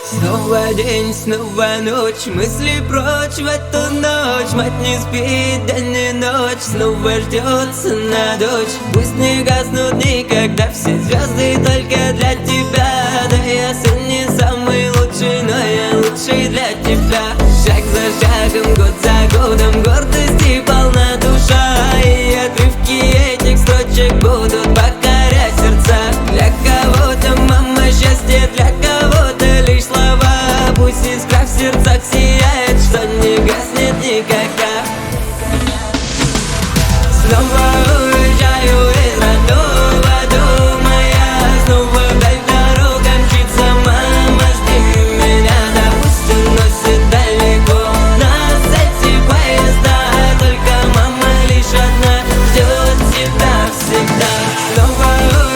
Снова день, снова ночь, мысли прочь в эту ночь. Мать не спит день и ночь, снова ждется на дочь. Пусть не гаснут никогда все звезды только для тебя. Да я сын не самый лучший, но я лучший для тебя. Шаг за шагом, год за годом, гордости полна душа. И отрывки этих строчек будут покорять сердца. Для кого-то мама счастье, для кого-то лишь слова. Пусть искра в сердцах сияет, что не гаснет никогда. Снова уезжаю из родного дома я. Снова вдаль дорога мчится, мама, жди меня. Да пусть уносит далеко нас эти поезда. Только мама лишь одна ждет тебя всегда. Снова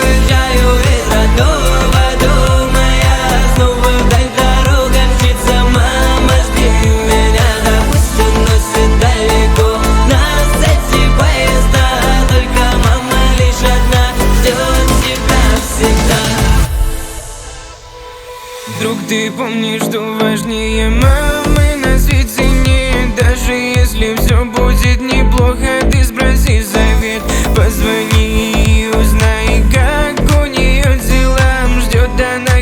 уезжаю из родного дома я. Снова вдаль дорога мчится, мама, жди меня. Да пусть уносит далеко нас эти поезда. Только мама лишь одна ждет тебя всегда. Вдруг ты помнишь, что важнее мамы на свете нет. Даже если все будет неплохо, ты спроси совет. Позвони и узнай, как у нее дела. Ждет она